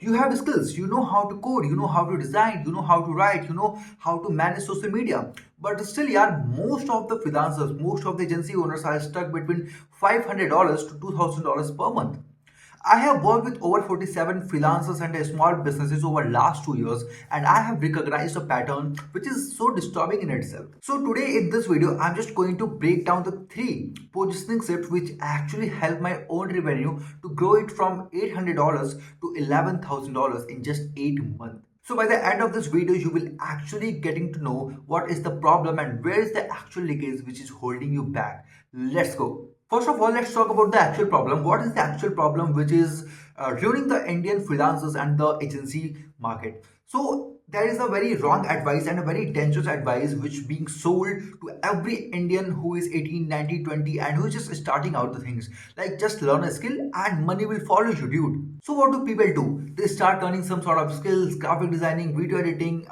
You have skills, you know how to code, you know how to design, you know how to write, you know how to manage social media. But still, yeah, most of the freelancers, most of the agency owners are stuck between $500 to $2,000 per month. I have worked with over 47 freelancers and small businesses over last 2 years, and I have recognized a pattern which is so disturbing in itself. So today in this video, I'm just going to break down the three positioning shifts which actually help my own revenue to grow it from $800 to $11,000 in just 8 months. So by the end of this video, you will actually getting to know what is the problem and where is the actual leakage which is holding you back. Let's go. First of all, let's talk about the actual problem. What is the actual problem which is ruining the Indian freelancers and the agency market? So there is a very wrong advice and a very dangerous advice which being sold to every Indian who is 18, 19, 20 and who is just starting out the things. Like just learn a skill and money will follow you, dude. So what do people do? They start learning some sort of skills, graphic designing, video editing,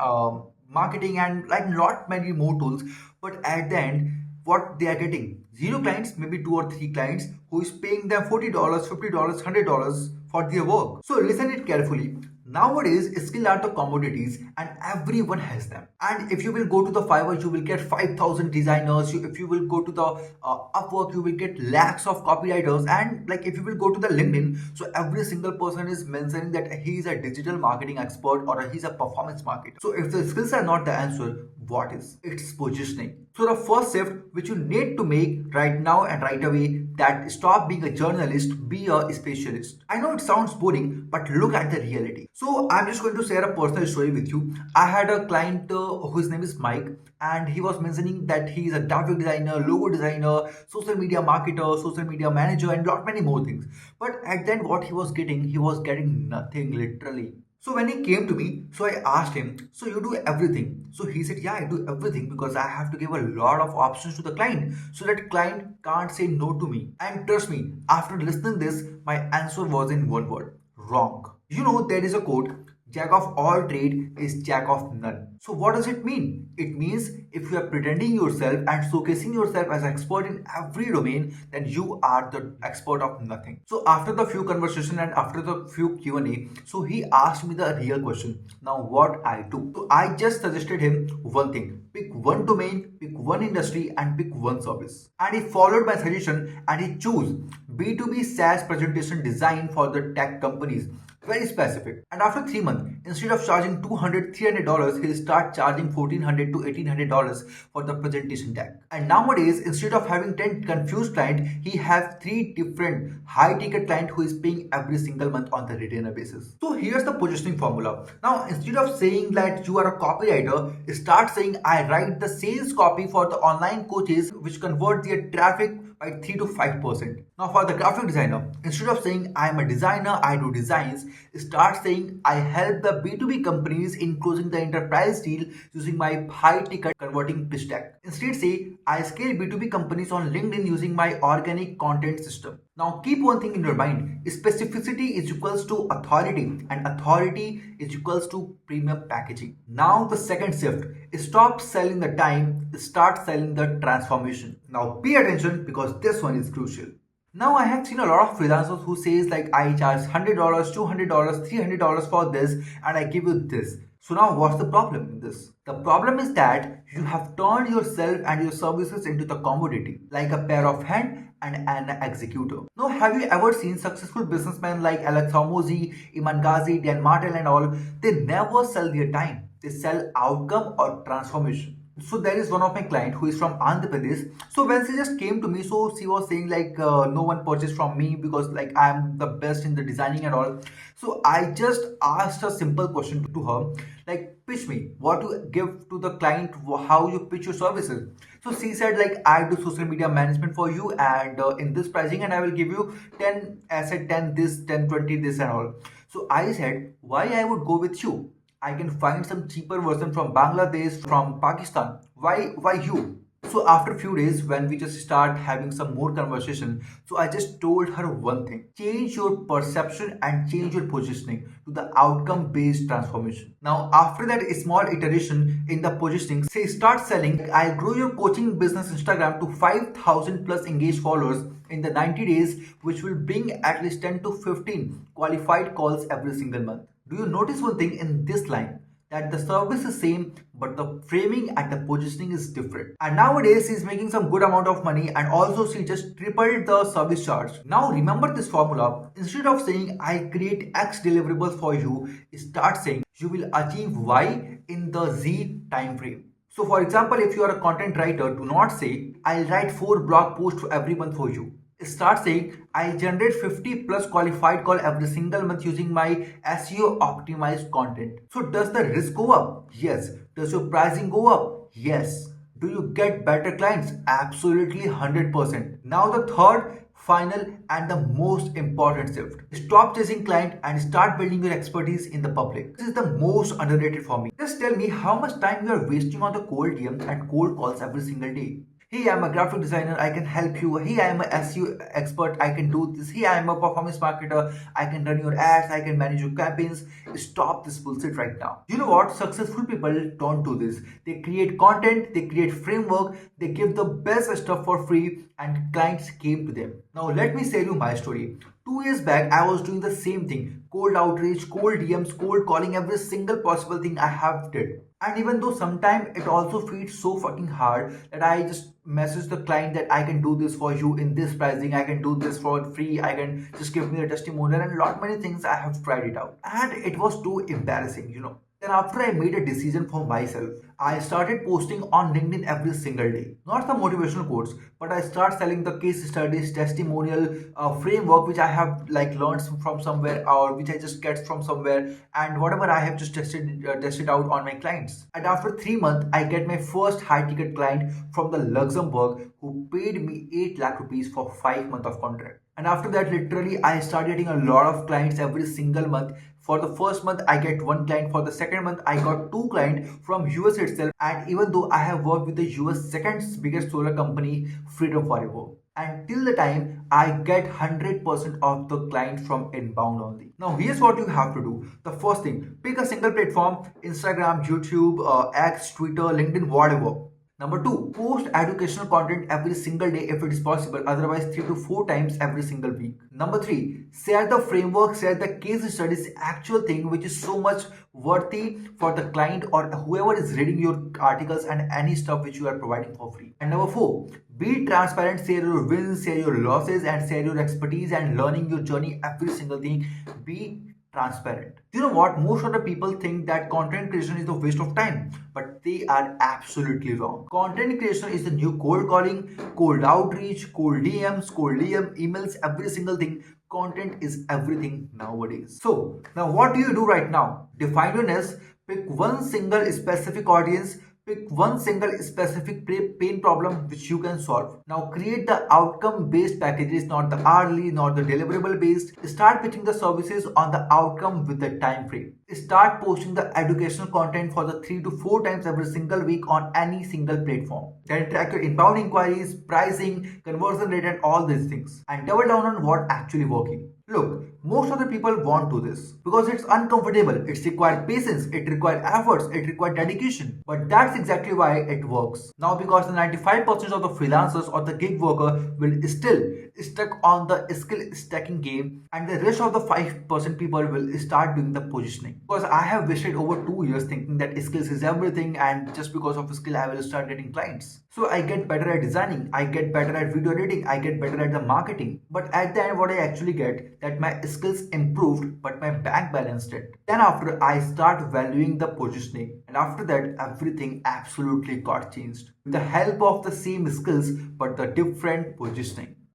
marketing and like lot many more tools. But at the end, what they are getting? Zero clients, maybe two or three clients who is paying them $40, $50, $100 for their work. So listen it carefully. Nowadays, skill are the commodities and everyone has them. And if you will go to the Fiverr, you will get 5,000 designers. If you will go to the Upwork, you will get lakhs of copywriters. And like if you will go to the LinkedIn, so every single person is mentioning that he is a digital marketing expert or he's a performance marketer. So if the skills are not the answer, what is? It's positioning. So the first shift which you need to make right now and right away, that stop being a journalist, be a specialist. I know it sounds boring, but look at the reality. So I'm just going to share a personal story with you. I had a client whose name is Mike, and he was mentioning that he is a graphic designer, logo designer, social media marketer, social media manager, and lot many more things. But at the end, what he was getting nothing literally. So when he came to me, so I asked him, so you do everything? So he said, yeah, I do everything because I have to give a lot of options to the client so that client can't say no to me. And trust me, after listening this, my answer was in one word, wrong. You know, there is a quote, Jack of all trade is Jack of none. So what does it mean? It means if you are pretending yourself and showcasing yourself as expert in every domain, then you are the expert of nothing. So after the few conversation and after the few Q&A, so he asked me the real question. Now what I do? So I just suggested him one thing. Pick one domain, pick one industry and pick one service. And he followed my suggestion and he chose B2B SaaS presentation design for the tech companies. Very specific. And after 3 months, instead of charging $200, $300, he'll start charging $1,400 to $1,800 for the presentation deck. And nowadays, instead of having 10 confused clients, he has 3 different high-ticket clients who is paying every single month on the retainer basis. So here's the positioning formula. Now, instead of saying that you are a copywriter, start saying I write the sales copy for the online coaches which convert their traffic by 3 to 5%. Now for the graphic designer, instead of saying I am a designer, I do designs, start saying I help the B2B companies in closing the enterprise deal using my high ticket converting pitch deck. Instead say I scale B2B companies on LinkedIn using my organic content system. Now keep one thing in your mind, specificity is equals to authority and authority is equals to premium packaging. Now the second shift, stop selling the time, start selling the transformation. Now pay attention because this one is crucial. Now I have seen a lot of freelancers who says like I charge $100, $200, $300 for this and I give you this. So now what's the problem in this? The problem is that you have turned yourself and your services into the commodity, like a pair of hands and an executor. Now have you ever seen successful businessmen like Alex Hormozy, Iman Ghazi, Dan Martel and all? They never sell their time. They sell outcome or transformation. So there is one of my client who is from Andhra Pradesh. So when she just came to me, so she was saying like no one purchased from me because like I'm the best in the designing and all. So I just asked a simple question to her, like pitch me what you give to the client, how you pitch your services. So she said like I do social media management for you and in this pricing and I will give you 10 asset 10 this 10 20 this and all. So I said why I would go with you. I can find some cheaper version from Bangladesh, from Pakistan. Why you? So after a few days, when we just start having some more conversation, so I just told her one thing. Change your perception and change your positioning to the outcome-based transformation. Now, after that small iteration in the positioning, say start selling, I'll grow your coaching business Instagram to 5,000 plus engaged followers in the 90 days, which will bring at least 10 to 15 qualified calls every single month. Do you notice one thing in this line? That the service is same, but the framing and the positioning is different. And nowadays he's making some good amount of money, and also she just tripled the service charge. Now remember this formula. Instead of saying I create X deliverables for you, start saying you will achieve Y in the Z time frame. So for example, if you are a content writer, do not say I'll write 4 blog posts every month for you. Start saying I generate 50 plus qualified call every single month using my SEO optimized content. So does the risk go up? Yes. Does your pricing go up? Yes. Do you get better clients? Absolutely 100%. Now the third, final and the most important shift. Stop chasing client and start building your expertise in the public. This is the most underrated for me. Just tell me how much time you are wasting on the cold DMs and cold calls every single day. Hey, I'm a graphic designer, I can help you. Hey, I'm a SEO expert, I can do this. Hey, I'm a performance marketer, I can run your ads, I can manage your campaigns. Stop this bullshit right now. You know what? Successful people don't do this. They create content, they create framework, they give the best stuff for free, and clients came to them. Now, let me tell you my story. 2 years back, I was doing the same thing, cold outreach, cold DMs, cold calling, every single possible thing I have did. And even though sometimes it also feels so fucking hard that I just message the client that I can do this for you in this pricing, I can do this for free, I can just give me a testimonial, and lot many things I have tried it out. And it was too embarrassing. Then after I made a decision for myself, I started posting on LinkedIn every single day. Not the motivational quotes, but I start selling the case studies, testimonial framework which I have like learned from somewhere or which I just get from somewhere, and whatever I have just tested out on my clients. And after 3 months, I get my first high ticket client from the Luxembourg who paid me 8 lakh rupees for 5 months of contract. And after that, literally, I started getting a lot of clients every single month. For the first month, I get one client. For the second month, I got two clients from US itself. And even though I have worked with the US second biggest solar company, Freedom Forever. And till the time, I get 100% of the client from inbound only. Now, here's what you have to do. The first thing, pick a single platform, Instagram, YouTube, X, Twitter, LinkedIn, whatever. Number two, post educational content every single day if it is possible, otherwise 3 to 4 times every single week. Number three, share the framework, share the case studies, actual thing which is so much worthy for the client or whoever is reading your articles and any stuff which you are providing for free. And number four, be transparent, share your wins, share your losses, and share your expertise and learning your journey, every single thing. Be transparent. You know what? Most of the people think that content creation is a waste of time, but they are absolutely wrong. Content creation is the new cold calling, cold outreach, cold DMs, cold emails, every single thing. Content is everything nowadays. So, now what do you do right now? Define your niche, pick one single specific audience, pick one single specific pain problem which you can solve. Now create the outcome based packages, not the hourly, not the deliverable based. Start pitching the services on the outcome with the time frame. Start posting the educational content for the 3 to 4 times every single week on any single platform. Then track your inbound inquiries, pricing, conversion rate, and all these things. And double down on what actually working. Look, most of the people won't do this because it's uncomfortable, it requires patience, it requires efforts, it requires dedication. But that's exactly why it works. Now, because the 95% of the freelancers or the gig worker will still stuck on the skill stacking game, and the rest of the 5% people will start doing the positioning. Because I have wasted over 2 years thinking that skills is everything, and just because of skill, I will start getting clients. So I get better at designing, I get better at video editing, I get better at the marketing. But at the end, what I actually get that my skills improved, but my bank balance did. Then after I start valuing the positioning, and after that everything absolutely got changed with the help of the same skills but the different positioning.